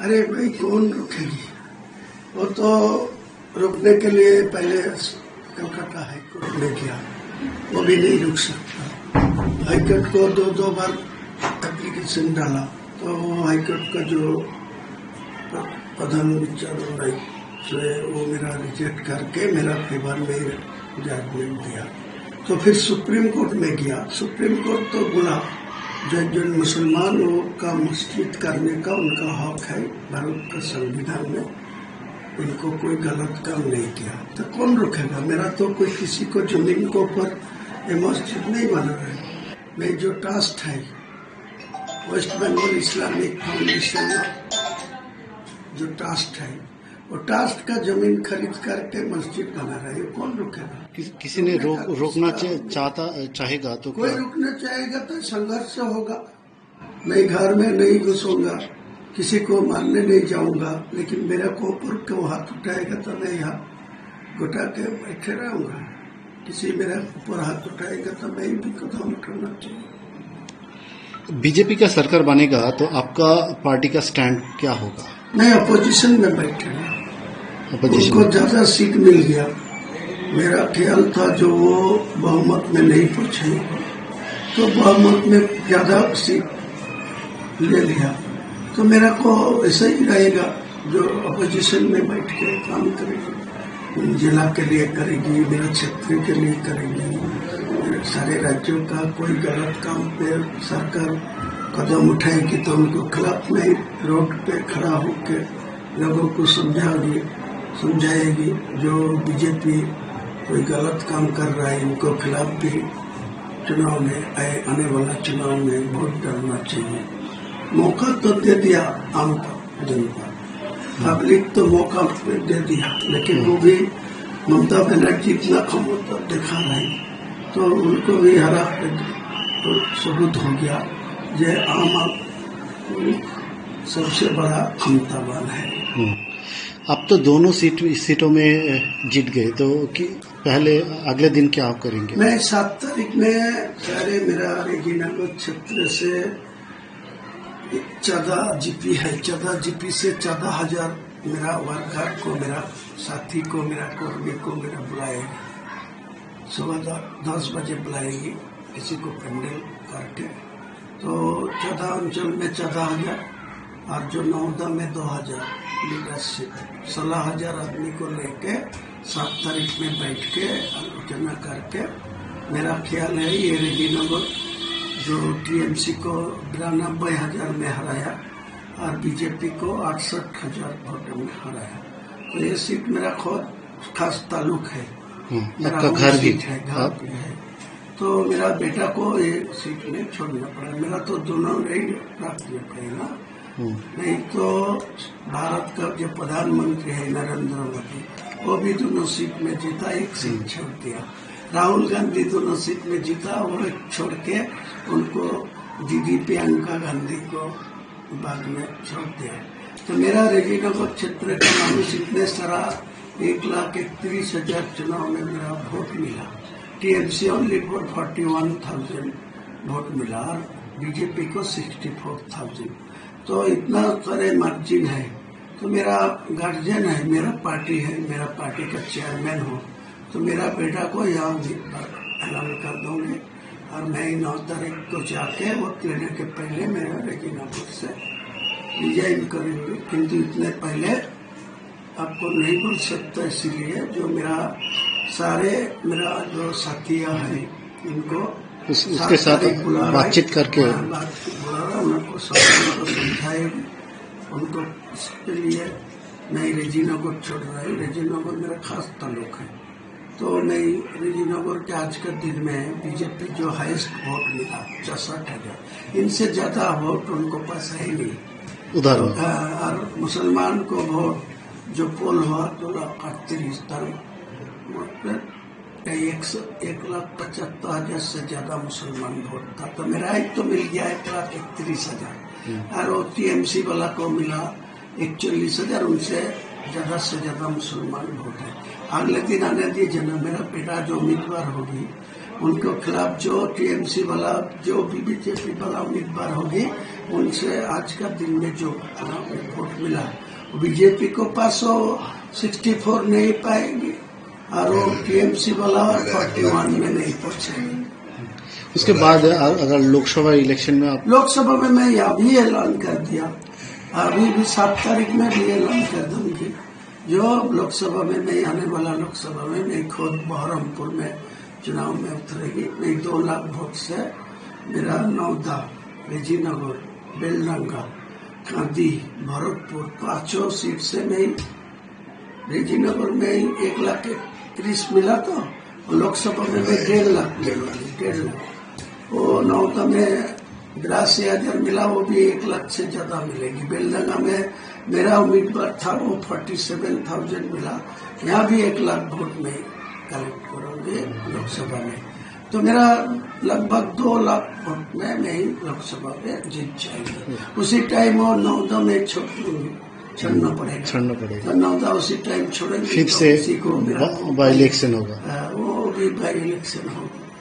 अरे भाई कौन रुकेगी? वो तो रुकने के लिए पहले कलकत्ता हाईकोर्ट ले गया, वो भी नहीं रुक सकता। हाईकोर्ट को दो बार एप्लीकेशन डाला तो हाईकोर्ट का जो प्रधान विचार वो मेरा रिजेक्ट करके मेरा फेवर में जजमेंट दिया। तो फिर सुप्रीम कोर्ट में गया। सुप्रीम कोर्ट तो बोला जो मुसलमान का मस्जिद करने का उनका हक है भारत का संविधान में, इनको कोई गलत काम नहीं किया तो कौन रोकेगा? मेरा तो कोई किसी को जमीन के ऊपर मस्जिद नहीं बना रहा है। मैं जो ट्रस्ट है वेस्ट बंगाल इस्लामिक फाउंडेशन जो ट्रस्ट है, वो ट्रस्ट का जमीन खरीद करके मस्जिद बना रहा है, कौन रोकेगा? किसी ने रोकना चाहेगा तो कोई रोकना चाहेगा तो संघर्ष होगा। मैं घर में नहीं घुसूंगा, किसी को मारने नहीं जाऊंगा, लेकिन मेरा को ऊपर को हाथ उठाएगा तो मैं यहाँ घुटा के बैठे रहूंगा। किसी मेरा ऊपर हाथ उठाएगा तो मैं भी कदम उठाना चाहिए। बीजेपी का सरकार बनेगा तो आपका पार्टी का स्टैंड क्या होगा? मैं अपोजिशन में बैठे हूँ, उनको ज्यादा सीट मिल गया। मेरा ख्याल था जो वो बहुमत में नहीं पहुंचे तो बहुमत में ज्यादा सीट ले लिया, तो मेरा को ऐसा ही रहेगा जो अपोजिशन में बैठ के काम करेगी, जिला के लिए करेगी, मेरा क्षेत्र के लिए करेगी। सारे राज्यों का कोई गलत काम पे सरकार कदम उठाएगी तो उनको खिलाफ में रोड पे खड़ा होकर लोगों को समझाएगी। जो बीजेपी कोई गलत काम कर रहा है उनको खिलाफ भी चुनाव में आने वाला चुनाव में वोट डालना चाहिए। मौका तो दे दिया आम जनता, पब्लिक तो मौका दे दिया, लेकिन वो भी ममता बनर्जी इतना क्षमता दिखा रही तो उनको भी हरा तो सबूत हो गया ये आम आदमी सबसे बड़ा क्षमतावान है। अब तो दोनों सीटों में जीत गए तो पहले अगले दिन क्या आप करेंगे? मैं 7 तारीख में सारे मेरा रेजीनगर क्षेत्र से 14 जीपी है, 14 जीपी से 14,000 मेरा वर्कर को, मेरा साथी को, मेरा कर्मी को मेरा बुलाएगा। सुबह 10 बजे बुलाएगी किसी को पेंडल करके। तो 14 अंचल में 14,000 और जो 9 में 2,000 लीडरशिप 16,000 आदमी को लेके 7 तारीख में बैठ के आलोचना करके, मेरा ख्याल है ये रेजीनगर जो टीएमसी को 92,000 में हराया और बीजेपी को 68,000 वोट में हराया, तो ये सीट मेरा खुद खास ताल्लुक है, मेरा घर भी है, घर भी है। तो मेरा बेटा को ये सीट में छोड़ना पड़ा, मेरा तो दोनों नहीं प्राप्त पड़ेगा। नहीं तो भारत का जो प्रधानमंत्री है नरेंद्र मोदी, वो भी दोनों सीट में जीता, एक सीट छोड़ दिया। राहुल गांधी दोनों सीट में जीता, वो छोड़ के उनको दीदी प्रियंका गांधी को बाद में छोड़ दिया। तो मेरा रेजीनगर क्षेत्र का मानुष इतने सारा 1,31,000 चुनाव में मेरा वोट मिला। टीएमसी ओनली फॉर 41,000 वोट मिला और बीजेपी को 64,000। तो इतना सारे मार्जिन है। तो मेरा गार्जियन है, मेरा पार्टी है, मेरा पार्टी का चेयरमैन हूँ, तो मेरा बेटा को यहाँ ऐलान कर दूंगे और मैं 9 तारीख को जाके वोट लेने के पहले मेरा रेजीनगर से रिजाइन करेंगे। किंतु इतने पहले आपको नहीं बोल सकता, इसलिए जो मेरा सारे मेरा जो साथियाँ हैं इनको उसके साथ बातचीत करके उनको समझाएगी, उनको इसके लिए मैं रेजीनगर छोड़ रहा हूँ। रेजीनगर मेरा खास ताल्लुक है, तो मैं रेजीनगर के आज के दिन में बीजेपी जो हाईएस्ट वोट मिला 64,000, इनसे ज्यादा वोट उनको पास है ही नहीं उधर। और मुसलमान को वोट जो पोल हुआ 2,38,000 1,75,000 से ज्यादा मुसलमान वोट था, तो मेरा एक तो मिल गया 1,31,000 और वो टीएमसी वाला को मिला 41,000, उनसे ज्यादा से ज्यादा मुसलमान वोट है। अगले दिन आने दिए मेरा बेटा जो उम्मीदवार होगी उनके खिलाफ जो टीएमसी वाला जो बीजेपी वाला उम्मीदवार होगी उनसे आज का दिन में जो वोट मिला, बीजेपी को पास 64 नहीं पाएगी और वो टीएमसी वाला 41 में नहीं पहुंचेगी। उसके बाद अगर लोकसभा इलेक्शन में आप लोकसभा में मैं अभी ऐलान कर दिया, अभी भी 7 तारीख में भी ऐलान कर दूंगी, जो लोकसभा में नहीं आने वाला लोकसभा में मैं खुद बहरमपुर में चुनाव में उतरेगी। मैं 2 लाख वोट से मेरा नौदा, रेजीनगर, बेलडंगा, कांदी, भरतपुर 5 सीट से मैं रेजीनगर में 1,31,000 मिला, तो लोकसभा में मैं 1.5 लाख मिला, 1.5 लाख। वो नौदा में 82,000 मिला, वो भी 1 लाख से ज्यादा मिलेगी। बेलडंगा में मेरा उम्मीदवार था, वो 47,000 मिला, यहाँ भी 1 लाख वोट में कलेक्ट करोगे लोकसभा में, तो मेरा लगभग 2 लाख वोट में मैं लोकसभा में जीत जाएगी। उसी टाइम वो नौदा में छोड़ना पड़ेगा, तो नौदा उसी टाइम छोड़ेंगे, फिर से बाई इलेक्शन होगा, वो भी बाई इलेक्शन होगा।